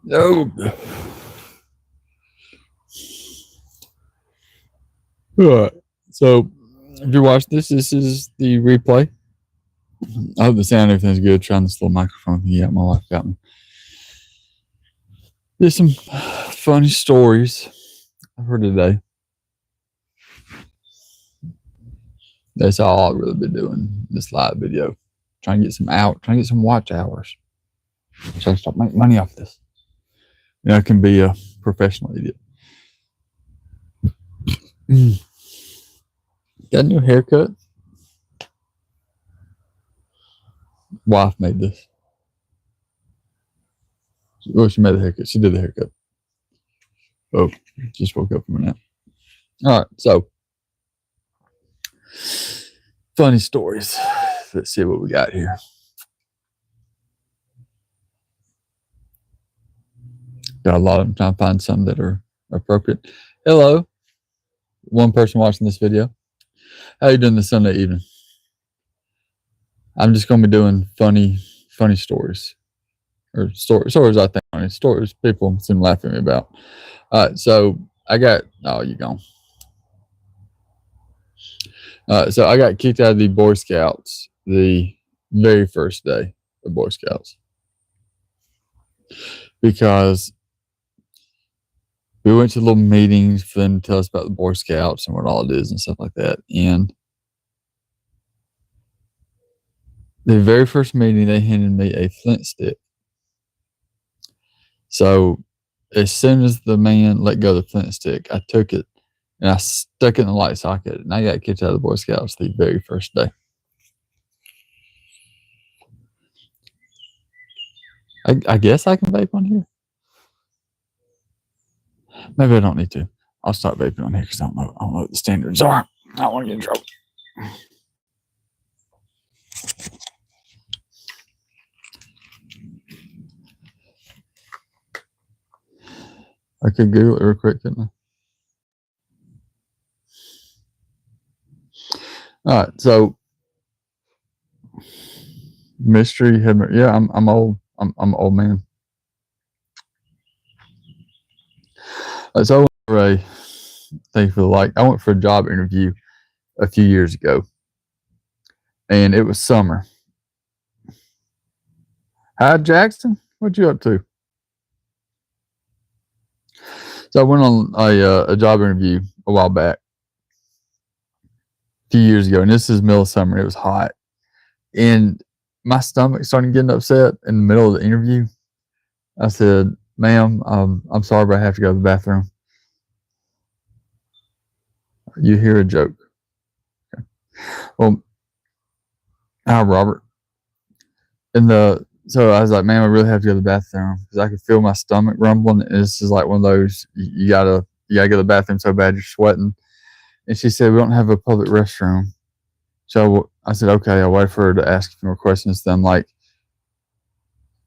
No. All right. So, if you're watching this is the replay. I hope the sound everything's good. Trying this little microphone thing out. My wife got me. There's some funny stories I heard today. That's all I'll really be doing this live video. Trying to get some watch hours. Trying to start making money off this. I can be a professional idiot. Got a new haircut. Wife made this. Well, she made the haircut. She did the haircut. Oh, just woke up from a nap. All right, so funny stories. Let's see what we got here. Got a lot of them. Trying to find some that are appropriate. Hello, one person watching this video. How you doing this Sunday evening? I'm just going to be doing funny stories. Or stories I think funny. Stories people seem to laugh at me about. All right, so I got... Oh, you gone. So I got kicked out of the Boy Scouts the very first day of Boy Scouts. Because we went to little meetings for them to tell us about the Boy Scouts and what all it is and stuff like that. And the very first meeting, they handed me a flint stick. So as soon as the man let go of the flint stick, I took it and I stuck it in the light socket, and I got kicked out of the Boy Scouts the very first day. I guess I can vape on here. Maybe I don't need to. I'll start vaping on here because I don't know what the standards are. I don't want to get in trouble. I could Google it real quick, couldn't I? All right, so mystery. Yeah, I'm old. I'm an old man. So I went for I went for a job interview a few years ago, and it was summer. Hi, Jackson. What you up to? So I went on a job interview a while back, a few years ago, and this is middle of summer. It was hot, and my stomach started getting upset in the middle of the interview. I said, "Ma'am, I'm sorry, but I have to go to the bathroom." You hear a joke. Okay. Well, hi, Robert. So I was like, "Man, I really have to go to the bathroom," because I could feel my stomach rumbling. And this is like one of those you gotta go to the bathroom so bad you're sweating. And she said, "We don't have a public restroom." So I said, "Okay." I waited for her to ask a few more questions. Then, like,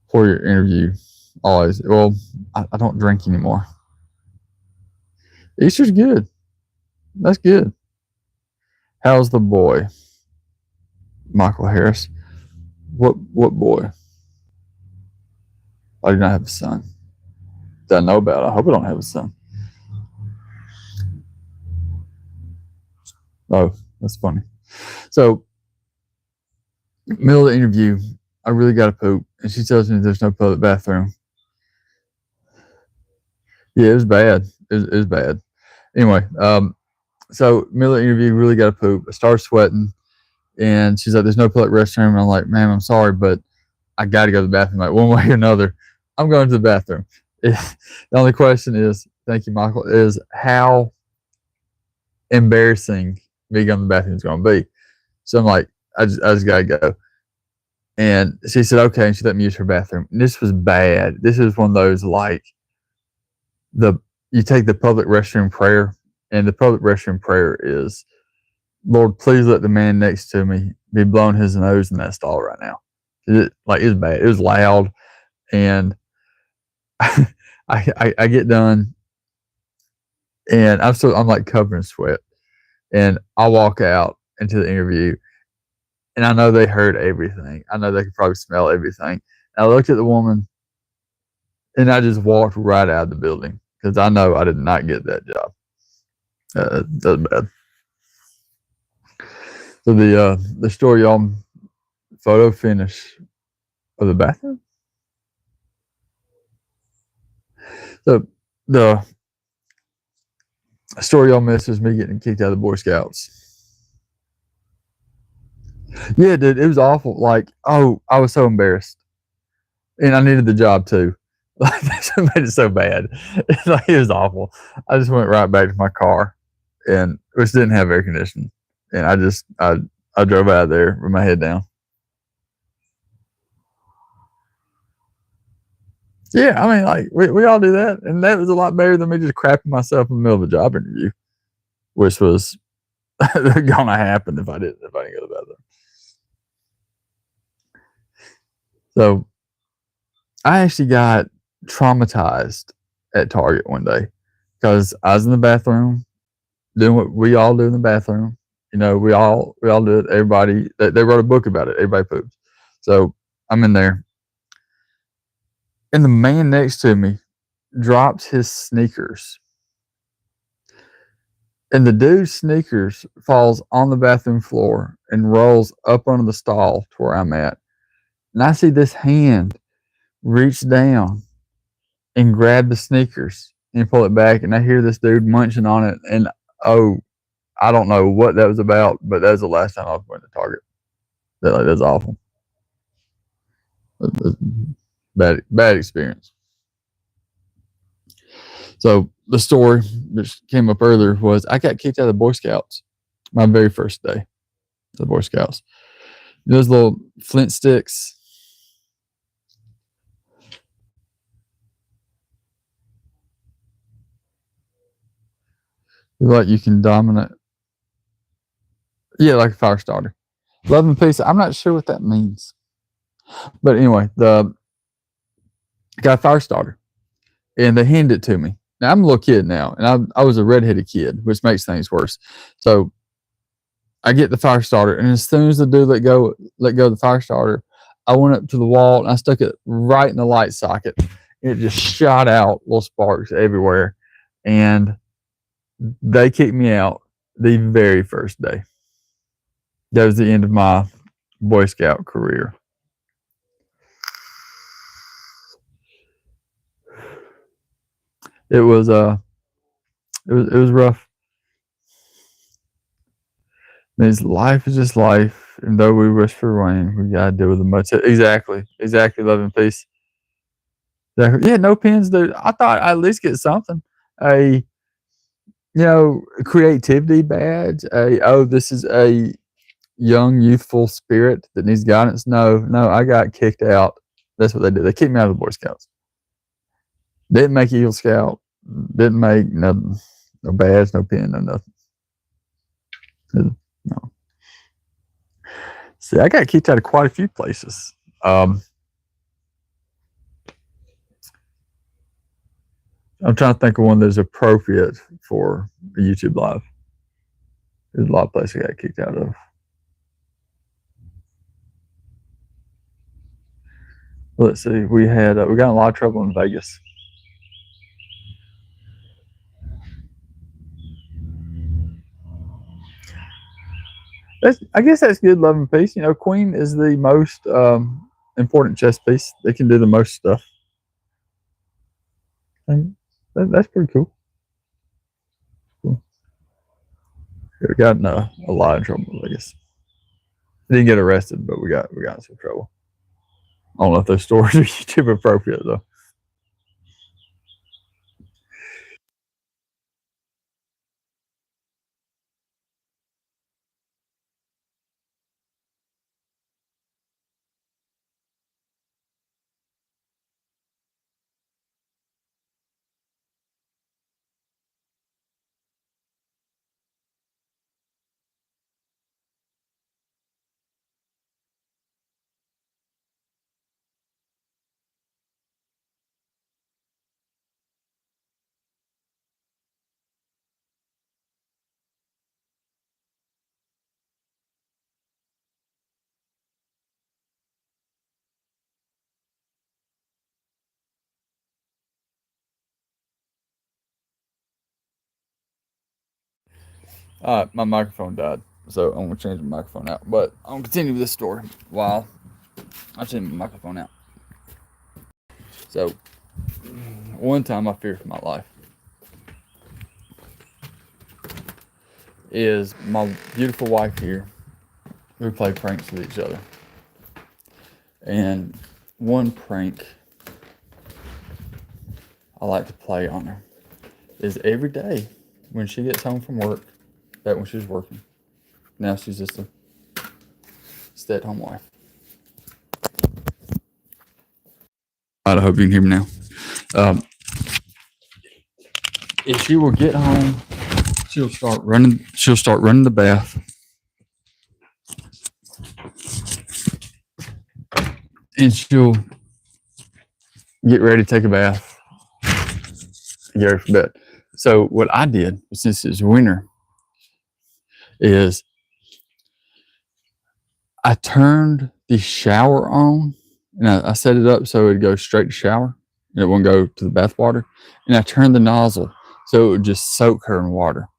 for your interview, always. Well, I don't drink anymore. Easter's good. That's good. How's the boy? Michael Harris. What boy? I do not have a son that I know about. I hope I don't have a son. Oh, that's funny. So, middle of the interview, I really got to poop, and she tells me there's no public bathroom. Yeah, it was bad. It was bad. Anyway, so middle of the interview, really got to poop. I started sweating, and she's like, "There's no public restroom." And I'm like, "Ma'am, I'm sorry, but I got to go to the bathroom. Like, one way or another, I'm going to the bathroom." The only question is, thank you, Michael, is how embarrassing me going to the bathroom is going to be. So I'm like, I just got to go. And she said, "Okay," and she let me use her bathroom. And this was bad. This is one of those, like, you take the public restroom prayer, and the public restroom prayer is, "Lord, please let the man next to me be blowing his nose in that stall right now." It was bad. It was loud, and I get done, and I'm like covered in sweat, and I walk out into the interview, and I know they heard everything. I know they could probably smell everything. And I looked at the woman, And I just walked right out of the building because I know I did not get that job. That's bad. So the story, y'all, photo finish of the bathroom. So the story y'all missed is me getting kicked out of the Boy Scouts. Yeah, dude, it was awful. Like, oh, I was so embarrassed, and I needed the job too. Like, that made it so bad. Like, it was awful. I just went right back to my car, and which didn't have air conditioning, and I drove out of there with my head down. Yeah, I mean, like we all do that, and that was a lot better than me just crapping myself in the middle of a job interview, which was gonna happen if I didn't go to the bathroom. So I actually got traumatized at Target one day because I was in the bathroom doing what we all do in the bathroom. You know, we all do it. Everybody they wrote a book about it. Everybody poops. So I'm in there, and the man next to me drops his sneakers, and the dude's sneakers falls on the bathroom floor and rolls up under the stall to where I'm at. And I see this hand reach down and grab the sneakers and pull it back, and I hear this dude munching on it, and oh, I don't know what that was about, but that was the last time I was going to Target. That was awful. That was bad experience. So the story that came up earlier was I got kicked out of the Boy Scouts my very first day of the Boy Scouts. Those little flint sticks. Like you can dominate. Yeah, like a fire starter. Love and peace. I'm not sure what that means. But anyway, I got a fire starter and they handed it to me. Now I'm a little kid now, and I was a redheaded kid, which makes things worse. So I get the fire starter, and as soon as the dude let go of the fire starter, I went up to the wall and I stuck it right in the light socket. It just shot out little sparks everywhere, and they kicked me out the very first day. That was the end of my Boy Scout career. It was it was rough. Means life is just life, and though we wish for rain, we gotta deal with the mud. Exactly. Love and peace. Exactly. Yeah, no pins, dude. I thought I'd at least get something. A creativity badge. This is a young, youthful spirit that needs guidance. No, I got kicked out. That's what they did. They kicked me out of the Boy Scouts. Didn't make Eagle Scout. Didn't make nothing. No badge, no pin, no nothing. No. See, I got kicked out of quite a few places. I'm trying to think of one that's appropriate for a YouTube live. There's a lot of places I got kicked out of. Let's see. We got in a lot of trouble in Vegas. I guess that's good. Love and peace. Queen is the most important chess piece. They can do the most stuff. And that's pretty cool. We got in a lot of trouble in Vegas. Didn't get arrested, but we got in some trouble. I don't know if those stories are YouTube appropriate though. My microphone died, so I'm gonna change my microphone out. But I'm gonna continue with this story while I change my microphone out. So, one time I feared for my life is my beautiful wife here. We play pranks with each other, and one prank I like to play on her is every day when she gets home from work. Back when she was working, now she's just a stay-at-home wife. I hope you can hear me now. If she will get home, she'll start running. She'll start running the bath, and she'll get ready to take a bath, get ready for bed. So what I did, since it's winter, is I turned the shower on, and I set it up so it'd go straight to shower, and it wouldn't go to the bath water. And I turned the nozzle so it would just soak her in water.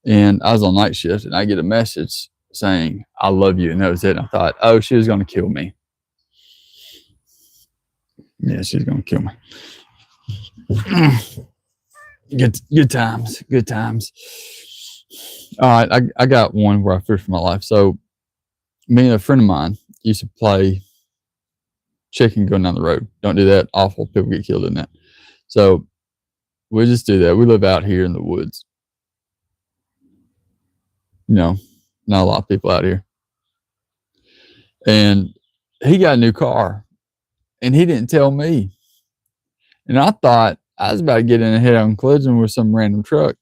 And I was on night shift, and I get a message saying, "I love you," and that was it. And I thought, oh, she was going to kill me. Yeah, she's going to kill me. Good times. Good times. All right, I got one where I feared for my life. So me and a friend of mine used to play chicken going down the road. Don't do that. Awful. People get killed in that. So we just do that. We live out here in the woods. You know, not a lot of people out here. And he got a new car, and he didn't tell me. And I thought I was about to get in a head-on collision with some random truck.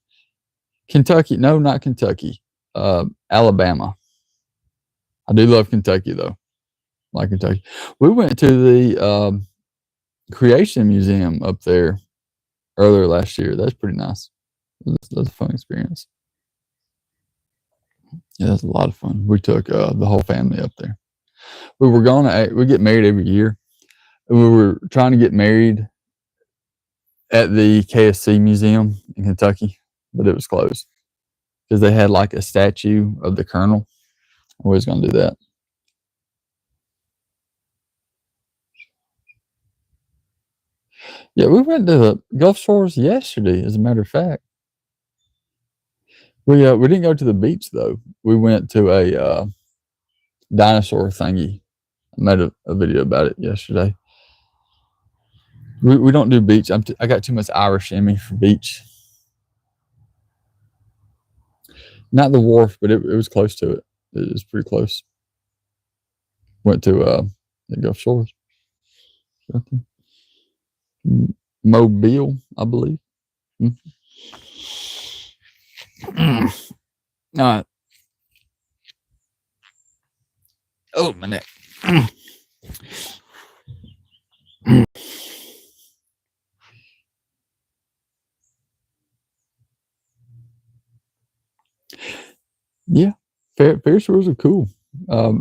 Kentucky. No, not Kentucky. Alabama. I do love Kentucky, though. I like Kentucky. We went to the Creation Museum up there earlier last year. That's pretty nice. That's a fun experience. Yeah, that's a lot of fun. We took the whole family up there. We get married every year. We were trying to get married at the KSC Museum in Kentucky, but it was closed because they had like a statue of the Colonel. We was going to do that. Yeah, we went to the Gulf Shores yesterday, as a matter of fact. We didn't go to the beach, though. We went to a dinosaur thingy. I made a video about it yesterday. We don't do beach. I got too much Irish in me for beach. Not the wharf, but it was close to it. It was pretty close. Went to the Gulf Shores. Mobile, I believe. All right. Oh, my neck. Yeah, Ferris wheels are cool. I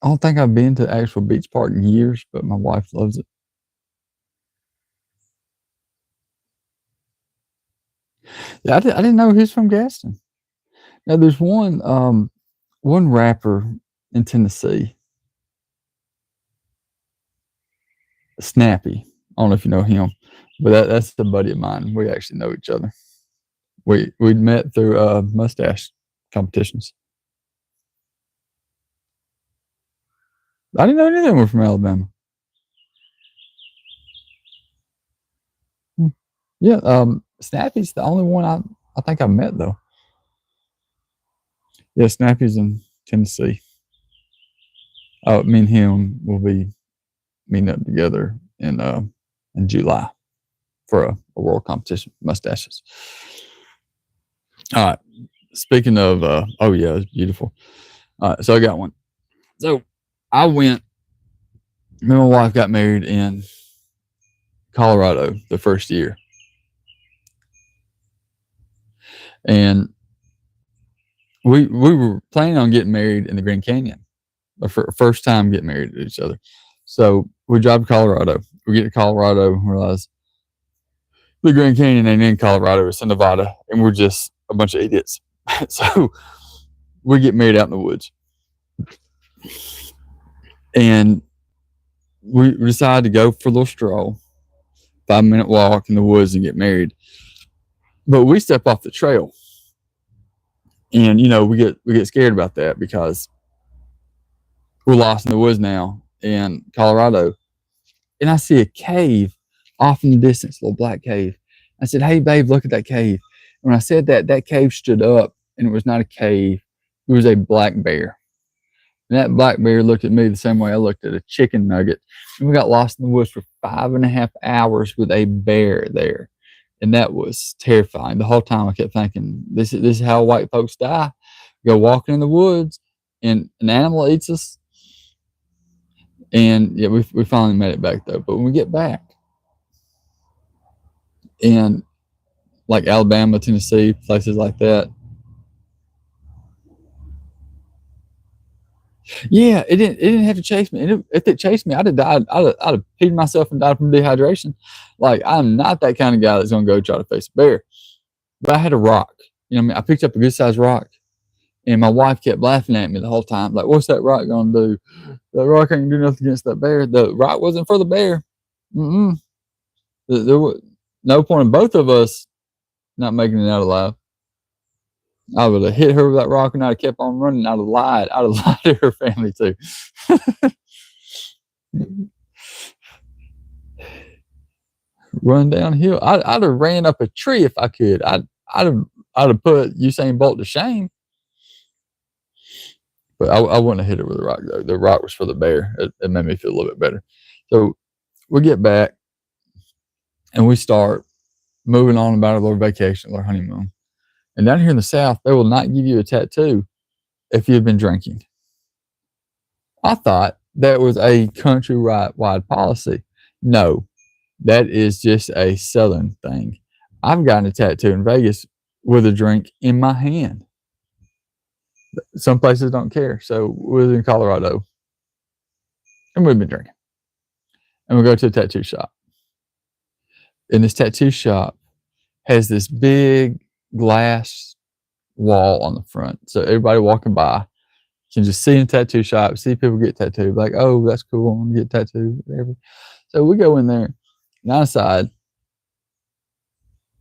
don't think I've been to actual beach park in years, but my wife loves it. Yeah, I didn't know he was from Gaston. Now, there's one rapper in Tennessee, Snappy. I don't know if you know him, but that's a buddy of mine. We actually know each other. We met through mustache competitions. I didn't know any of them were from Alabama. Yeah, Snappy's the only one I think I've met, though. Yeah, Snappy's in Tennessee. Me and him will be meeting up together in July for a world competition, mustaches. All right. Speaking of, oh yeah, it's beautiful. All right, so I got one. So I went. Me and my wife got married in Colorado the first year, and we were planning on getting married in the Grand Canyon, the first time getting married to each other. So we drive to Colorado. We get to Colorado and realize the Grand Canyon ain't in Colorado; it's in Nevada, and we're just a bunch of idiots. So we get married out in the woods. And we decided to go for a little stroll, 5-minute walk in the woods and get married. But we step off the trail. And, you know, we get scared about that because we're lost in the woods now in Colorado. And I see a cave off in the distance, a little black cave. I said, "Hey, babe, look at that cave." And when I said that, that cave stood up, and it was not a cave. It was a black bear. And that black bear looked at me the same way I looked at a chicken nugget. And we got lost in the woods for 5.5 hours with a bear there. And that was terrifying. The whole time I kept thinking, this is how white folks die. Go walking in the woods, and an animal eats us. And yeah, we finally made it back though. But when we get back, and like Alabama, Tennessee, places like that, yeah, it didn't have to chase me. And if it chased me, I'd have died. I'd have peed myself and died from dehydration. Like, I'm not that kind of guy that's gonna go try to face a bear. But I had a rock. You know what I mean? I picked up a good sized rock, and my wife kept laughing at me the whole time. Like, what's that rock gonna do? That rock ain't do nothing against that bear. The rock wasn't for the bear. There was no point in both of us not making it out alive. I would have hit her with that rock, and I'd have kept on running. I'd have lied. I'd have lied to her family too. Run downhill. I'd have ran up a tree if I could. I'd have put Usain Bolt to shame. But I wouldn't have hit her with a rock though. The rock was for the bear. It made me feel a little bit better. So we get back, and we start moving on about our little vacation, our honeymoon. And down here in the South, they will not give you a tattoo if you've been drinking. I thought that was a countrywide policy. No, that is just a Southern thing. I've gotten a tattoo in Vegas with a drink in my hand. Some places don't care. So we're in Colorado, and we've been drinking. And we go to a tattoo shop. And this tattoo shop has this big glass wall on the front. So everybody walking by can just see in the tattoo shop, see people get tattooed. Like, oh, that's cool. I want to get tattooed, whatever. So we go in there, and I decide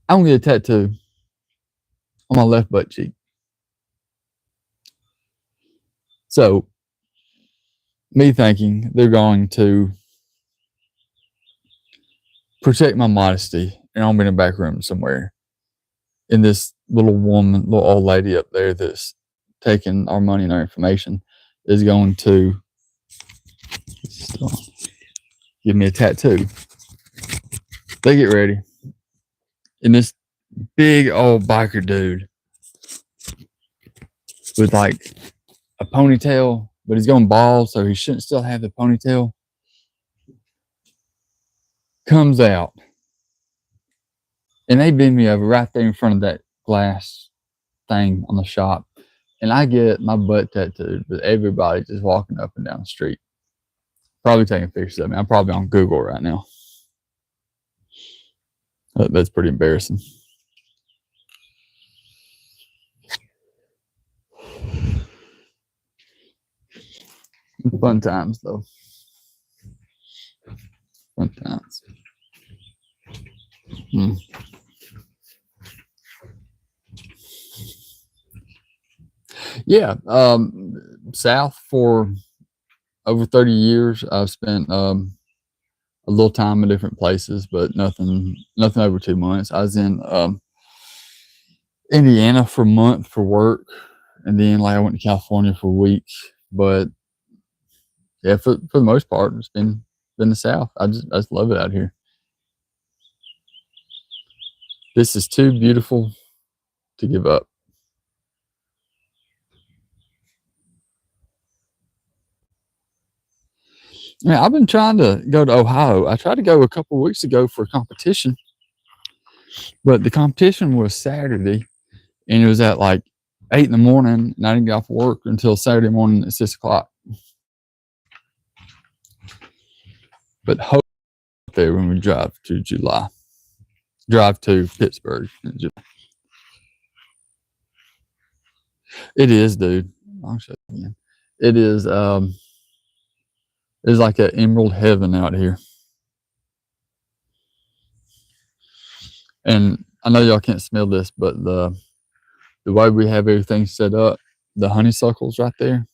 I'm going to get a tattoo on my left butt cheek. So, me thinking they're going to protect my modesty, and I'm in a back room somewhere. And this little woman, little old lady up there that's taking our money and our information is going to give me a tattoo. They get ready. And this big old biker dude with like a ponytail, but he's going bald, so he shouldn't still have the ponytail, comes out. And they bend me over right there in front of that glass thing on the shop. And I get my butt tattooed with everybody just walking up and down the street. Probably taking pictures of me. I'm probably on Google right now. That's pretty embarrassing. Fun times, though. Fun times. Yeah, South for over 30 years. I've spent a little time in different places, but nothing over 2 months. I was in Indiana for a month for work, and then like I went to California for a week. But yeah, for the most part, it's been the South. I just love it out here. This is too beautiful to give up. Yeah, I've been trying to go to Ohio. I tried to go a couple of weeks ago for a competition, but the competition was Saturday, and it was at like 8 in the morning, and I didn't get off work until Saturday morning at 6 o'clock. But hope there when we drive to Pittsburgh in July. It is, dude. I'll show you again. It is. It's like an emerald heaven out here. And I know y'all can't smell this, but the way we have everything set up, the honeysuckles right there,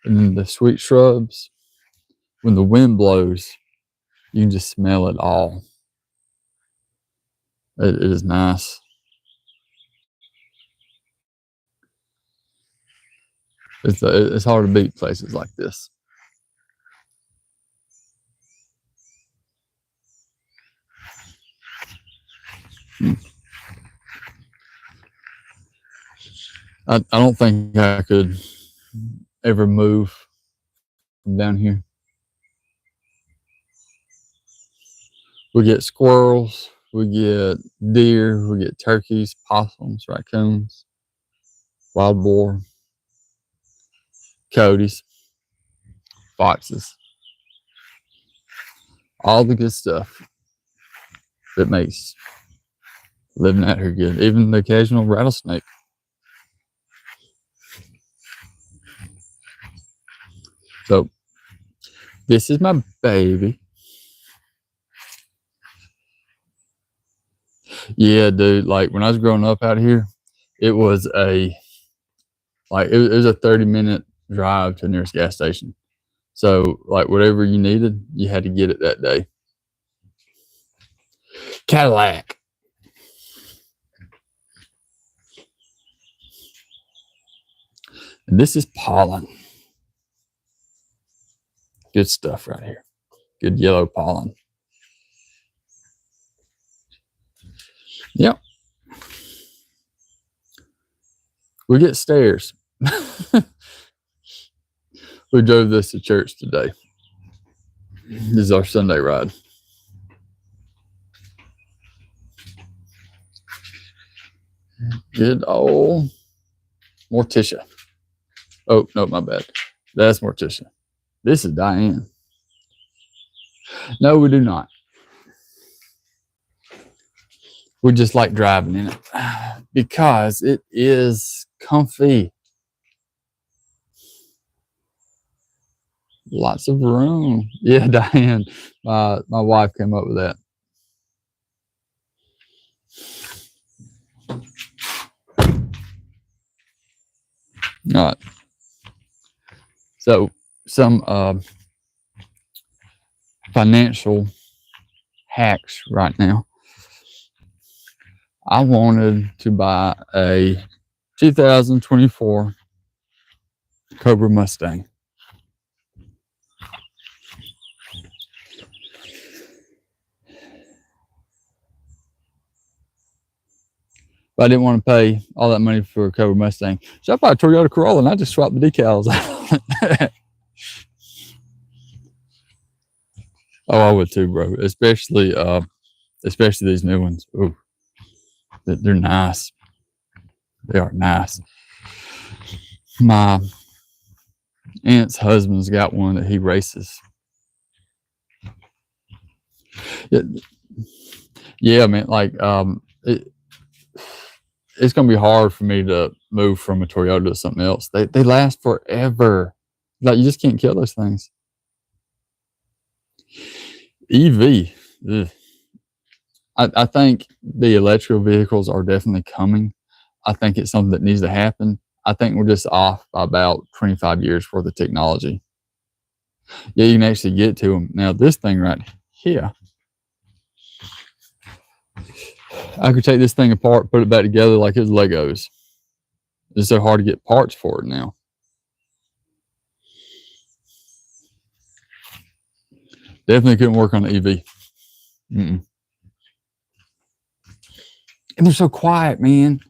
and then the sweet shrubs, when the wind blows, you can just smell it all. It is nice. It's hard to beat places like this. I don't think I could ever move from down here. We get squirrels, we get deer, we get turkeys, possums, raccoons, wild boar, coyotes, foxes, all the good stuff that makes living out here good. Even the occasional rattlesnake. So this is my baby. Yeah, dude. Like when I was growing up out here, it was a 30-minute drive to the nearest gas station. So like whatever you needed, you had to get it that day. Cadillac. And this is pollen. Good stuff right here. Good yellow pollen. Yep. We get stairs. We drove this to church today. This is our Sunday ride. Good old Morticia. Oh, no, my bad. That's Morticia. This is Diane. No, we do not. We just like driving in it because it is comfy. Lots of room. Yeah, Diane. My wife came up with that. All right. So some financial hacks right now. I wanted to buy a 2024 Cobra Mustang. But I didn't want to pay all that money for a Cobra Mustang. So I bought a Toyota Corolla and I just swapped the decals out. Oh, I would too, bro. Especially these new ones. Ooh, they're nice. They are nice. My aunt's husband's got one that he races. Yeah, man. Like, it's gonna be hard for me to move from a Toyota to something else. They last forever. Like you just can't kill those things. EV. Ugh. I think the electrical vehicles are definitely coming. I think it's something that needs to happen. I think we're just off by about 25 years for the technology. Yeah, you can actually get to them. Now, this thing right here, I could take this thing apart, put it back together like it's Legos. It's so hard to get parts for it now. Definitely couldn't work on the EV. Mm-mm. And they're so quiet, man.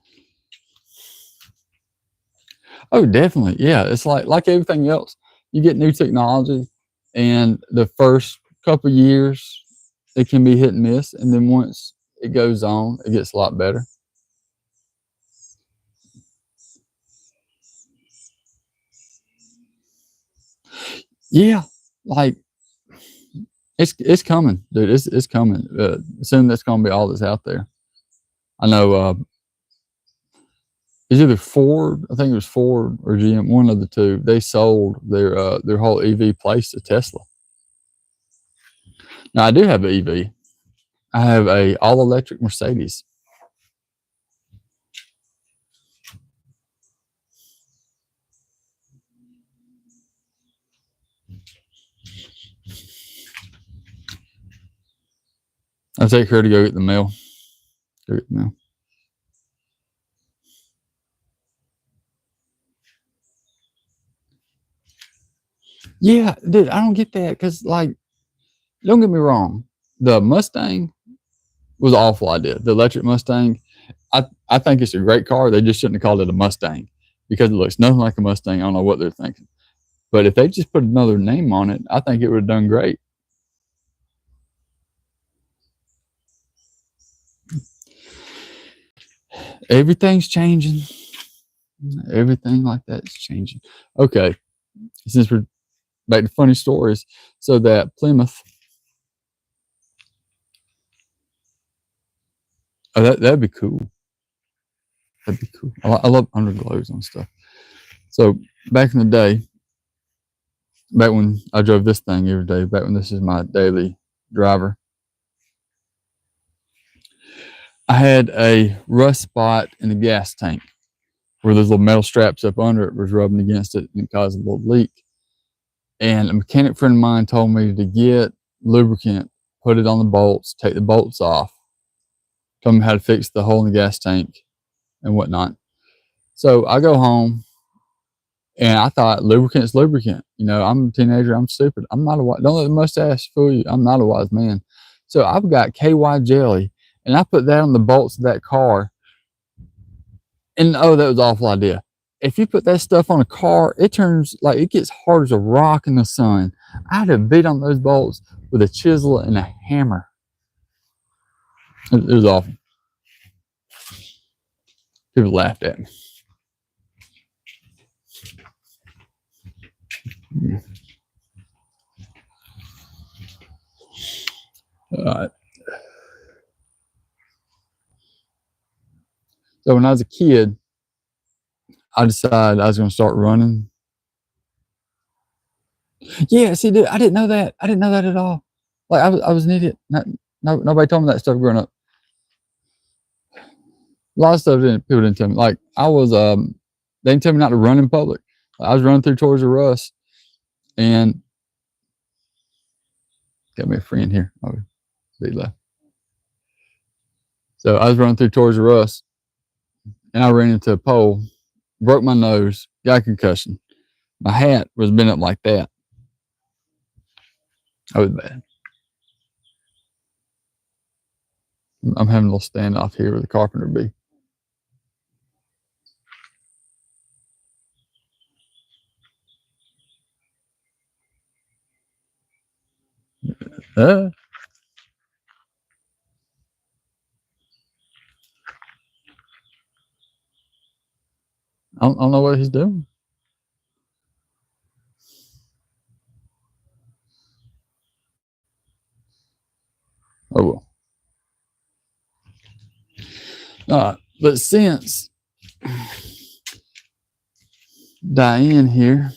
Oh, definitely. Yeah, it's like everything else. You get new technology, and the first couple of years, it can be hit and miss. And then once it goes on, it gets a lot better. Yeah, like it's coming, dude. It's coming. Soon that's gonna be all that's out there. I know it's either Ford, I think it was Ford or GM, one of the two. They sold their whole EV place to Tesla. Now I do have an EV. I have a all electric Mercedes. I'll take her to go get the mail. Go get the mail. Yeah, dude, I don't get that because, like, don't get me wrong, the Mustang was an awful idea. The electric Mustang, I think it's a great car. They just shouldn't have called it a Mustang because it looks nothing like a Mustang. I don't know what they're thinking. But if they just put another name on it, I think it would have done great. Everything's changing. Everything like that is changing. Okay, since we're back to funny stories, so that Plymouth, oh, that'd be cool. That'd be cool. I love underglows and stuff. So back in the day, back when I drove this thing every day, back when this is my daily driver, I had a rust spot in the gas tank where those little metal straps up under it was rubbing against it and it caused a little leak. And a mechanic friend of mine told me to get lubricant, put it on the bolts, take the bolts off, told me how to fix the hole in the gas tank and whatnot. So I go home and I thought lubricant's lubricant. You know, I'm a teenager, I'm stupid. I'm not a wise, don't let the mustache fool you. I'm not a wise man. So I've got KY jelly and I put that on the bolts of that car. And oh, that was an awful idea. If you put that stuff on a car, it turns like it gets hard as a rock in the sun. I had to beat on those bolts with a chisel and a hammer. It was awful. People laughed at me. All right. So when I was a kid, I decided I was going to start running. Yeah, see, dude, I didn't know that. I didn't know that at all. Like I was an idiot. Nobody told me that stuff growing up. A lot of stuff people didn't tell me. Like I was, they didn't tell me not to run in public. I was running through Toys R Us, and got me a friend here. Oh, be left. So I was running through Toys R Us, and I ran into a pole, broke my nose, got a concussion. My hat was bent up like that. That was bad. I'm having a little standoff here with the carpenter bee. I don't know what he's doing. Oh well. But since Diane here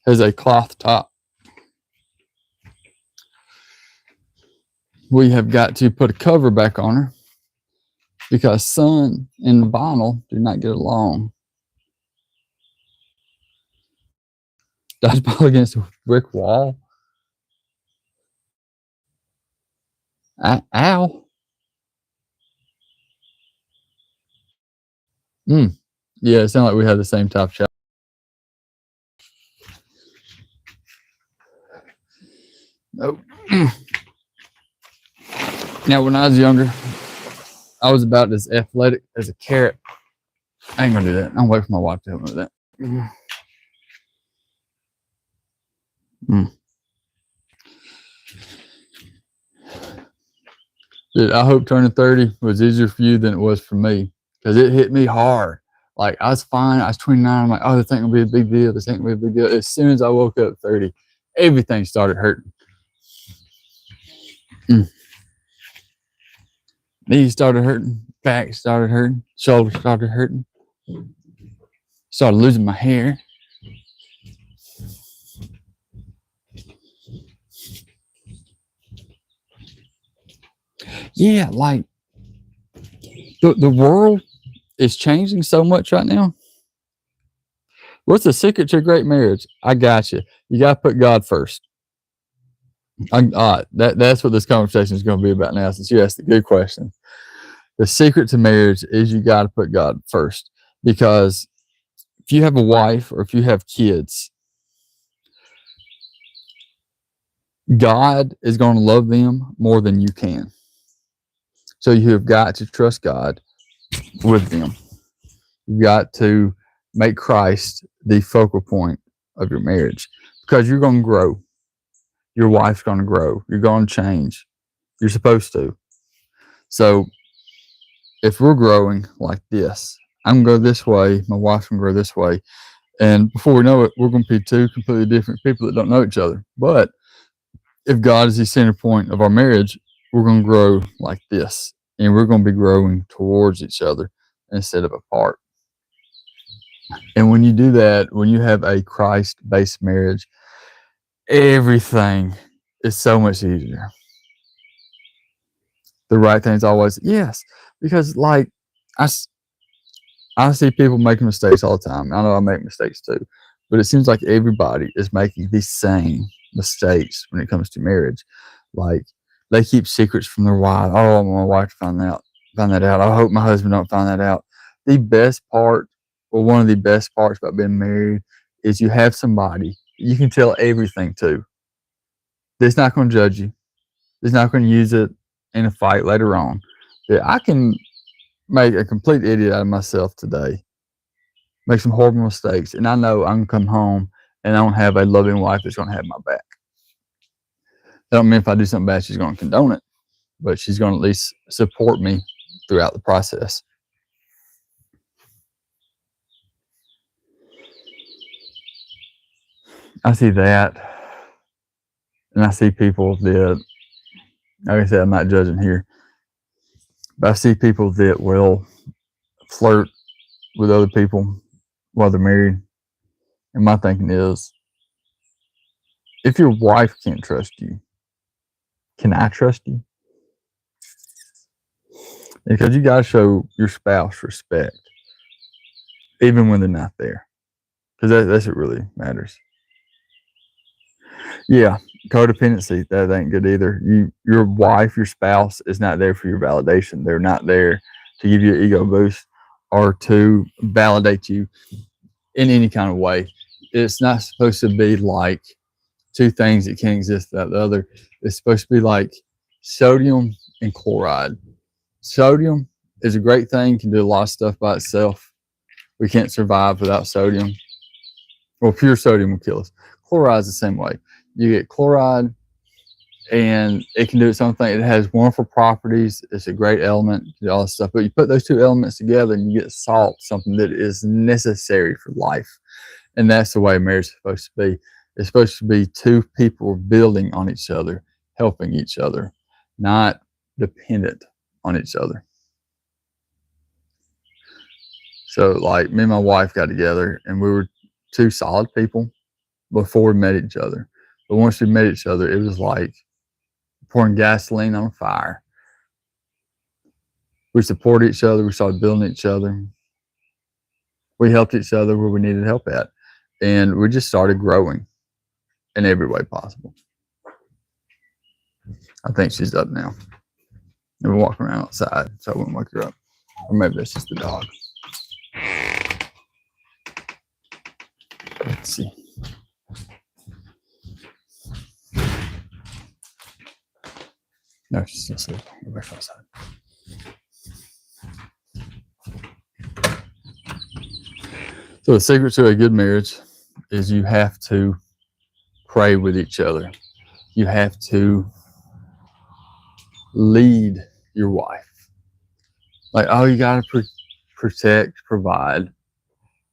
has a cloth top, we have got to put a cover back on her because sun and the vinyl do not get along. Dodgeball against a brick wall. Ow. Yeah, it sounded like we had the same type of shot. Nope. Now, when I was younger, I was about as athletic as a carrot. I ain't gonna do that. I'm waiting for my wife to help me with that. Dude, I hope turning 30 was easier for you than it was for me because it hit me hard. Like I was fine. I was 29. I'm like, oh, this ain't gonna be a big deal. This ain't gonna be a big deal. As soon as I woke up 30, everything started hurting. Knees started hurting. back started hurting, shoulders started hurting, started losing my hair. Yeah, like the world is changing so much right now. What's the secret to a great marriage? I got you. You got to put God first. That's what this conversation is going to be about now, since you asked a good question. The secret to marriage is you got to put God first, because if you have a wife or if you have kids, God is going to love them more than you can. So you have got to trust God with them. You've got to make Christ the focal point of your marriage, because you're going to grow. Your wife's going to grow. You're going to change. You're supposed to. So if we're growing like this, I'm going to go this way, my wife's going to grow this way. And before we know it, we're going to be two completely different people that don't know each other. But if God is the center point of our marriage, we're going to grow like this. And we're going to be growing towards each other instead of apart. And when you do that, when you have a Christ-based marriage, everything is so much easier. The right thing is always yes, because like I see people making mistakes all the time. I know I make mistakes too, but it seems like everybody is making the same mistakes when it comes to marriage. Like they keep secrets from their wife. Oh, I want my wife to find that out. I hope my husband don't find that out. The best part, or one of the best parts about being married, is you have somebody you can tell everything to. That's not going to judge you. It's not going to use it in a fight later on. Yeah, I can make a complete idiot out of myself today, make some horrible mistakes, and I know I can come home and I don't have a loving wife that's going to have my back. That don't mean if I do something bad, she's going to condone it, but she's going to at least support me throughout the process. I see that, and I see people that, like I said, I'm not judging here, but I see people that will flirt with other people while they're married. And my thinking is, if your wife can't trust you, can I trust you? Because you got to show your spouse respect, even when they're not there, because that's what really matters. Yeah, codependency, that ain't good either. Your wife, your spouse is not there for your validation. They're not there to give you an ego boost or to validate you in any kind of way. It's not supposed to be like two things that can't exist without the other. It's supposed to be like sodium and chloride. Sodium is a great thing, can do a lot of stuff by itself. We can't survive without sodium. Well, pure sodium will kill us. Chloride is the same way. You get chloride, and it can do its own thing. It has wonderful properties. It's a great element, all this stuff. But you put those two elements together, and you get salt, something that is necessary for life. And that's the way marriage is supposed to be. It's supposed to be two people building on each other, helping each other, not dependent on each other. So, like, me and my wife got together, and we were two solid people before we met each other. But once we met each other, it was like pouring gasoline on a fire. We supported each other. We started building each other. We helped each other where we needed help at. And we just started growing in every way possible. I think she's up now. And we're walking around outside, so I wouldn't wake her up. Or maybe that's just the dog. Let's see. No, she's still asleep. Go back outside. So the secret to a good marriage is you have to pray with each other. You have to lead your wife. Like, oh, you got to protect, provide.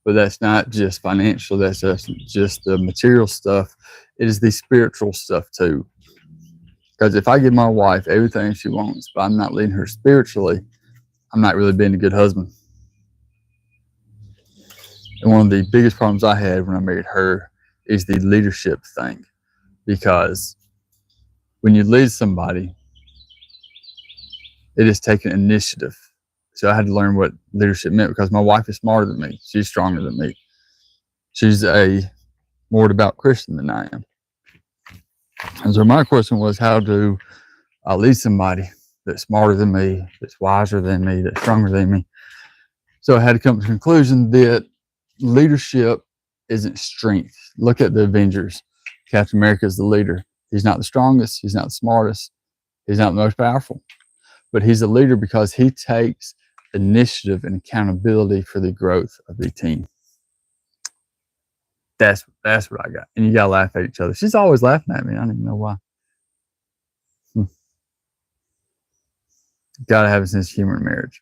But that's not just financial. That's just the material stuff. It is the spiritual stuff too. Because if I give my wife everything she wants, but I'm not leading her spiritually, I'm not really being a good husband. And one of the biggest problems I had when I married her is the leadership thing. Because when you lead somebody, it is taking initiative. So I had to learn what leadership meant because my wife is smarter than me. She's stronger than me. She's a more devout Christian than I am. And so my question was, how do I lead somebody that's smarter than me, that's wiser than me, that's stronger than me? So I had to come to the conclusion that leadership isn't strength. Look at the Avengers. Captain America is the leader. He's not the strongest. He's not the smartest. He's not the most powerful. But he's a leader because he takes initiative and accountability for the growth of the team. That's what I got. And you gotta laugh at each other. She's always laughing at me. I don't even know why. Gotta have a sense of humor in marriage.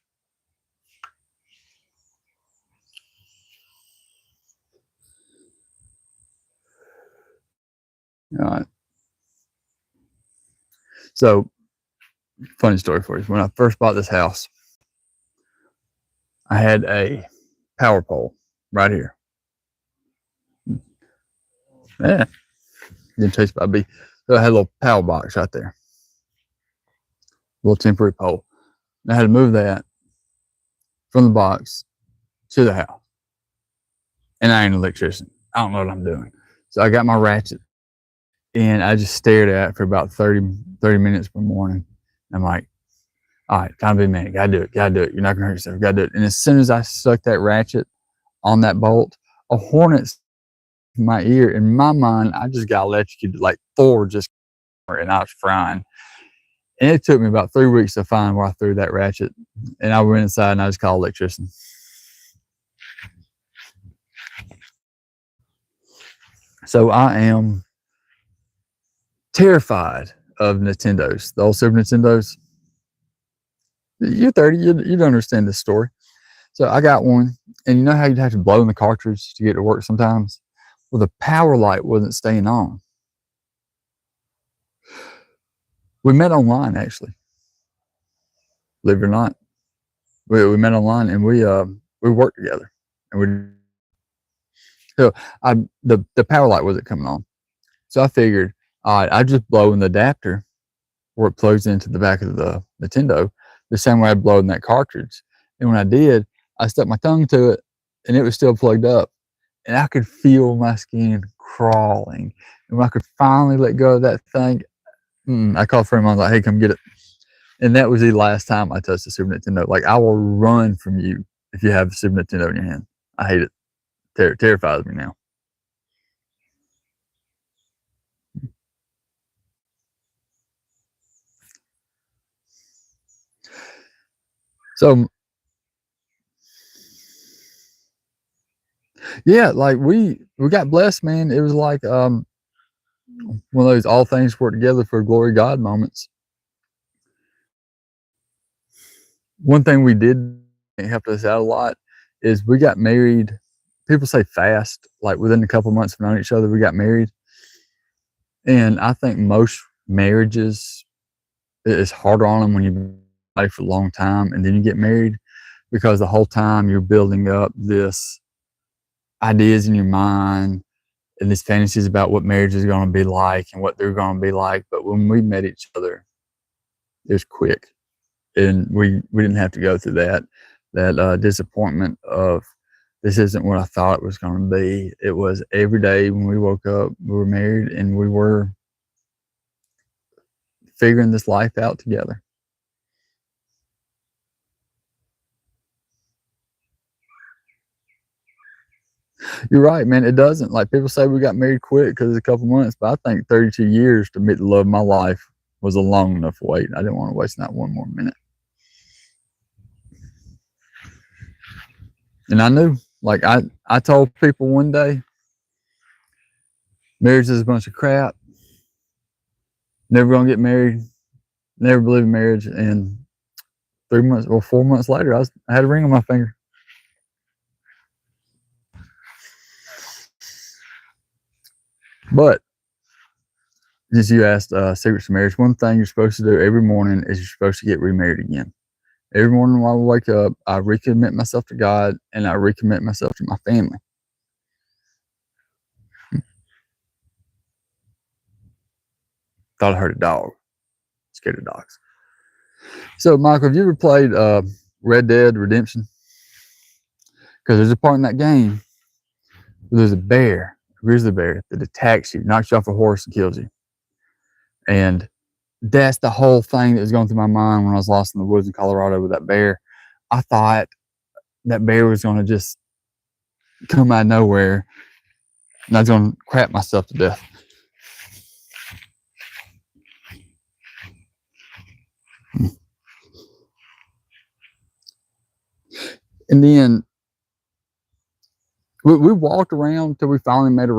All right. So, funny story for you. When I first bought this house, I had a power pole right here. Yeah, getting chased by a bee. So I had a little power box right there, a little temporary pole. And I had to move that from the box to the house. And I ain't an electrician. I don't know what I'm doing. So I got my ratchet and I just stared at it for about 30 minutes per morning. I'm like, all right, time to be a man. Gotta do it. Gotta do it. You're not gonna hurt yourself. Gotta do it. And as soon as I stuck that ratchet on that bolt, a hornet in my ear. In my mind, I just got electrocuted like Thor just, and I was frying. And it took me about 3 weeks to find where I threw that ratchet. And I went inside and I just called an electrician. So I am terrified of Nintendos, the old Super Nintendos. You're 30, you'd understand this story. So I got one, and you know how you'd have to blow in the cartridge to get it to work sometimes? Well, the power light wasn't staying on. We met online, actually. Believe it or not. We met online, and we worked together. And the power light wasn't coming on. So I figured, all right, I just blow in the adapter where it plugs into the back of the Nintendo, the same way I blow in that cartridge. And when I did, I stuck my tongue to it, and it was still plugged up. And I could feel my skin crawling. And when I could finally let go of that thing, I called a friend of mine, like, hey, come get it. And that was the last time I touched the Super Nintendo. Like, I will run from you if you have the Super Nintendo in your hand. I hate it. Terrifies me now. So, yeah, like we got blessed, man. It was like one of those all things work together for glory God moments. One thing we did that helped us out a lot is we got married. People say fast, like within a couple months of knowing each other, we got married. And I think most marriages, it's harder on them when you've been married for a long time and then you get married, because the whole time you're building up this ideas in your mind and these fantasies about what marriage is going to be like and what they're going to be like. But when we met each other, it was quick, and we didn't have to go through that disappointment of, this isn't what I thought it was going to be. It was every day when we woke up, we were married and we were figuring this life out together. You're right, man. It doesn't, like people say we got married quick because it's a couple months, but I think 32 years to meet the love of my life was a long enough wait. I didn't want to waste not one more minute. And I knew, like I told people one day, marriage is a bunch of crap. Never gonna get married. Never believe in marriage. And 3 months or 4 months later, I had a ring on my finger. But as you asked, secrets to marriage, one thing you're supposed to do every morning is you're supposed to get remarried again. Every morning when I wake up, I recommit myself to God and I recommit myself to my family. Thought I heard a dog. Scared of dogs. So, Michael, have you ever played Red Dead Redemption? Because there's a part in that game where there's a grizzly bear, that attacks you, knocks you off a horse, and kills you. And that's the whole thing that was going through my mind when I was lost in the woods in Colorado with that bear. I thought that bear was going to just come out of nowhere and I was going to crap myself to death. And then we walked around until we finally found a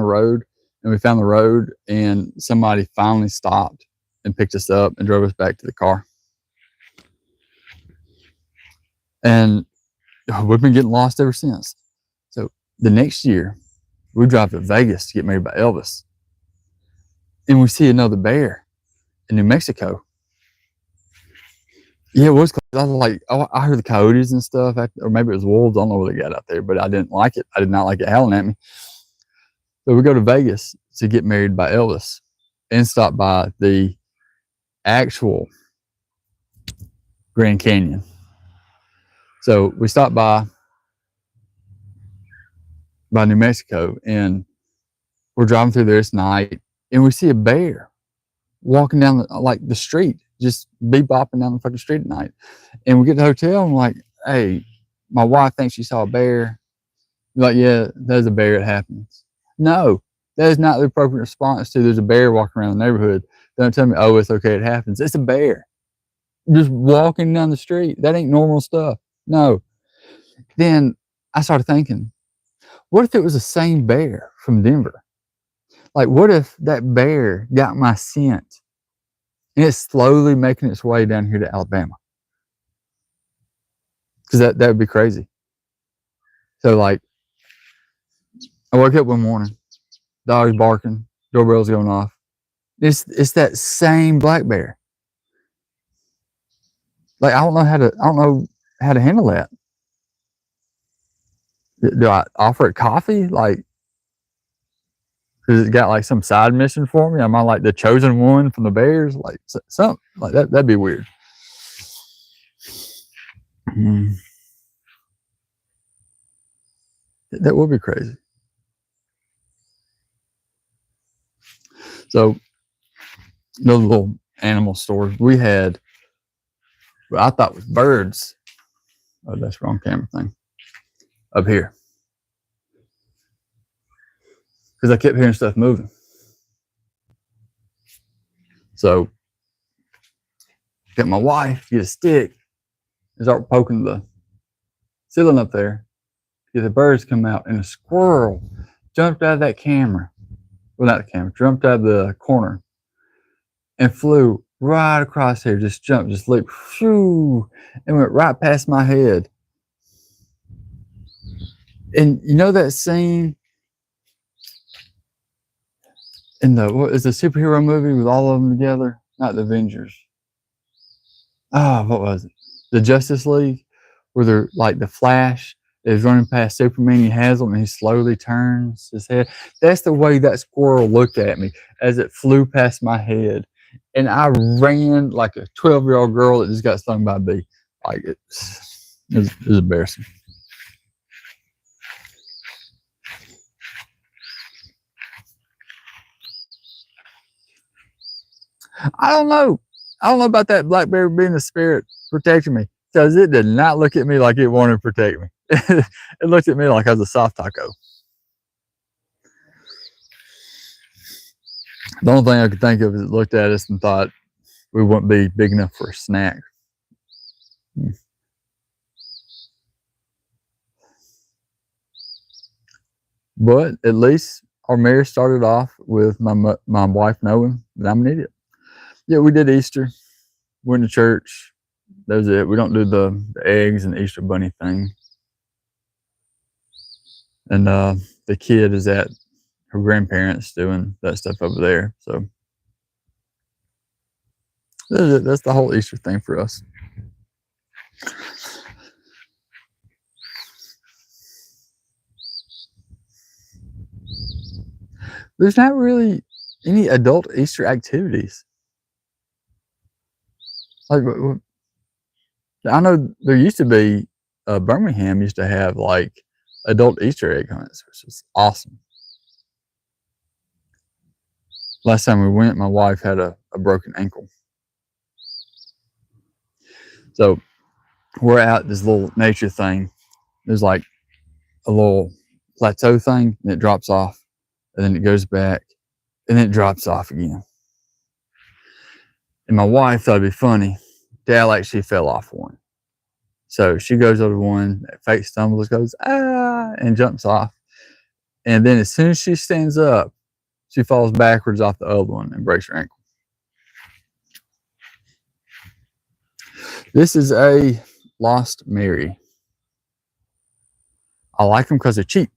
road, and we found the road, and somebody finally stopped and picked us up and drove us back to the car. And we've been getting lost ever since. So the next year, we drive to Vegas to get married by Elvis. And we see another bear in New Mexico. Yeah, it was close. I was like, oh, I heard the coyotes and stuff, or maybe it was wolves. I don't know what they got out there, but I didn't like it. I did not like it howling at me. So we go to Vegas to get married by Elvis and stop by the actual Grand Canyon. So we stopped by New Mexico, and we're driving through there this night, and we see a bear walking down the street, just bebopping down the fucking street at night. And we get to the hotel, and I'm like, hey, my wife thinks she saw a bear. We're like, yeah, there's a bear, it happens. No, that is not the appropriate response to there's a bear walking around the neighborhood. Don't tell me, oh, it's okay, it happens. It's a bear just walking down the street. That ain't normal stuff. No. Then I started thinking, what if it was the same bear from Denver? Like, what if that bear got my scent and it's slowly making its way down here to Alabama? Because that would be crazy. So, like, I woke up one morning, dog's barking, doorbell's going off. It's that same black bear. Like, I don't know how to handle that. Do I offer it coffee? Like, has it got like some side mission for me? Am I like the chosen one from the bears? Like something like that. That'd be weird. That would be crazy. So, those little animal stores we had, what I thought was birds. Oh, that's the wrong camera thing. Up here. Because I kept hearing stuff moving. So, get my wife, get a stick, and start poking the ceiling up there. Get the birds come out, and a squirrel jumped out of that camera. Well, not the camera, jumped out of the corner and flew right across here. Just jumped, just leaped, shoo, and went right past my head. And you know that scene in what is the superhero movie with all of them together? Not the Avengers. What was it? The Justice League, where they're like the Flash is running past Superman. He has him, and he slowly turns his head. That's the way that squirrel looked at me as it flew past my head, and I ran like a 12-year-old girl that just got stung by a bee. Like it was embarrassing. I don't know about that black bear being a spirit protecting me, because it did not look at me like it wanted to protect me. It looked at me like I was a soft taco. The only thing I could think of is it looked at us and thought we wouldn't be big enough for a snack. But at least our marriage started off with my wife knowing that I'm an idiot. Yeah, we did Easter, went to church. That was it. We don't do the eggs and Easter bunny thing. And the kid is at her grandparents doing that stuff over there. So that's the whole Easter thing for us. There's not really any adult Easter activities. Like, I know there used to be, Birmingham used to have like adult Easter egg hunts, which was awesome. Last time we went, my wife had a broken ankle. So we're out this little nature thing. There's like a little plateau thing, and it drops off, and then it goes back, and then it drops off again. And my wife thought it'd be funny. Dad actually fell off one. So she goes over one, fake stumbles, goes, ah, and jumps off. And then as soon as she stands up, she falls backwards off the other one and breaks her ankle. This is a Lost Mary. I like them because they're cheap.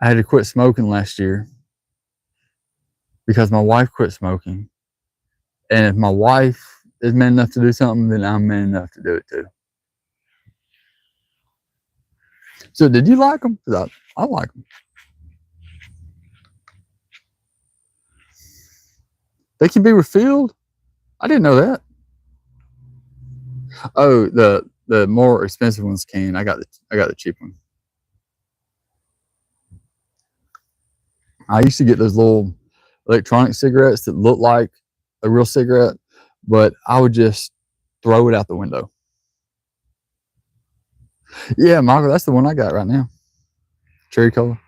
I had to quit smoking last year because my wife quit smoking. And if my wife is man enough to do something, then I'm man enough to do it too. So did you like them? Because I like them. They can be refilled? I didn't know that. Oh, the more expensive ones can. I got the cheap one. I used to get those little electronic cigarettes that look like a real cigarette, but I would just throw it out the window. Yeah, Michael, that's the one I got right now. Cherry cola.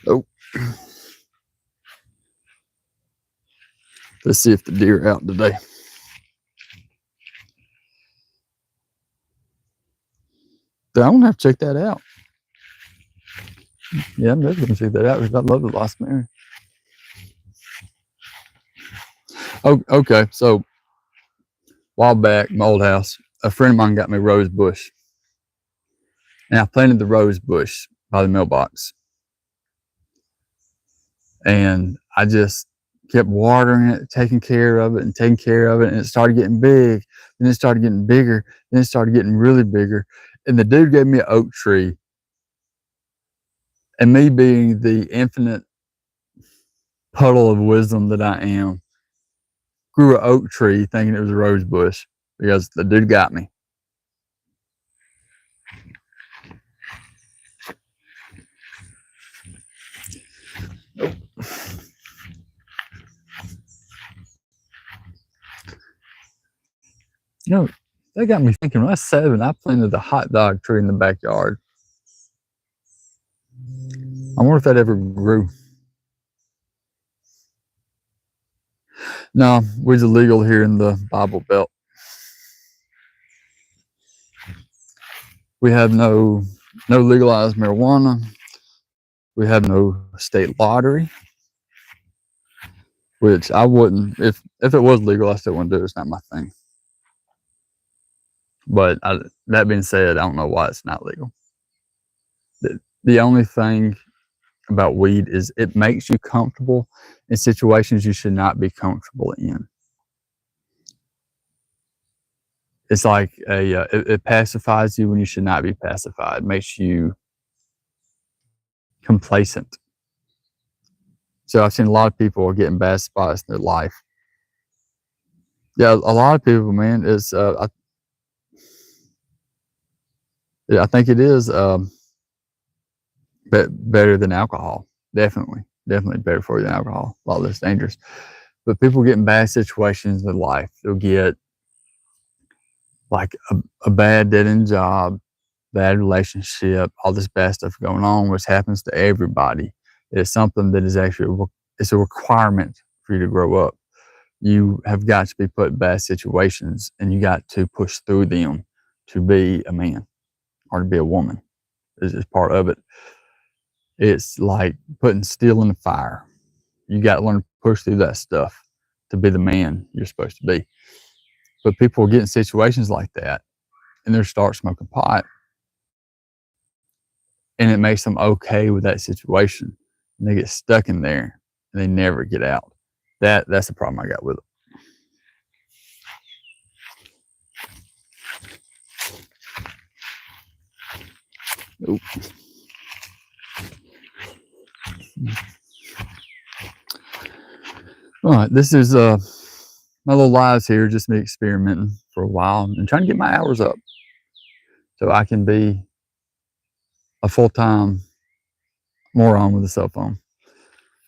Oh. Let's see if the deer are out today. I'm gonna have to check that out. Yeah, I'm definitely gonna check that out because I love the Lost Mary. Oh, okay. So, a while back, my old house, a friend of mine got me a rose bush, and I planted the rose bush by the mailbox, and I just kept watering it, taking care of it, and it started getting big, then it started getting bigger, then it started getting really bigger, and the dude gave me an oak tree, and me being the infinite puddle of wisdom that I am, grew an oak tree thinking it was a rose bush because the dude got me. Nope. You know, that got me thinking. When I was 7, I planted a hot dog tree in the backyard. I wonder if that ever grew. No, weed's illegal here in the Bible Belt. We have no legalized marijuana. We have no state lottery, which I wouldn't. If it was legal, I still wouldn't do it. It's not my thing. But that being said, I don't know why it's not legal. The only thing about weed is it makes you comfortable in situations you should not be comfortable in. It's like it pacifies you when you should not be pacified. It makes you complacent. So I've seen a lot of people get in bad spots in their life. Yeah, a lot of people, man, is I think it is better than alcohol. Definitely better for you than alcohol. A lot less dangerous. But people get in bad situations in life. They'll get like a bad dead-end job, bad relationship, all this bad stuff going on, which happens to everybody. It's something that is actually it's a requirement for you to grow up. You have got to be put in bad situations, and you got to push through them to be a man or to be a woman. This is part of it. It's like putting steel in the fire. You got to learn to push through that stuff to be the man you're supposed to be. But people get in situations like that, and they start smoking pot, and it makes them okay with that situation. And they get stuck in there, and they never get out. That's the problem I got with it. Oop. All right, this is my little lives here, just me experimenting for a while and trying to get my hours up so I can be a full-time moron with a cell phone.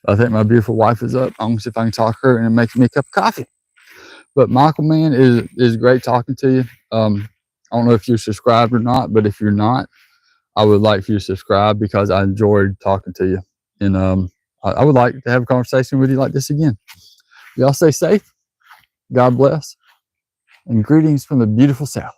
I think my beautiful wife is up. I'm gonna see if I can talk her and make me a cup of coffee. But Michael, man, is great talking to you. I don't know if you're subscribed or not, but if you're not, I would like for you to subscribe because I enjoyed talking to you. And I would like to have a conversation with you like this again. Y'all stay safe. God bless. And greetings from the beautiful South.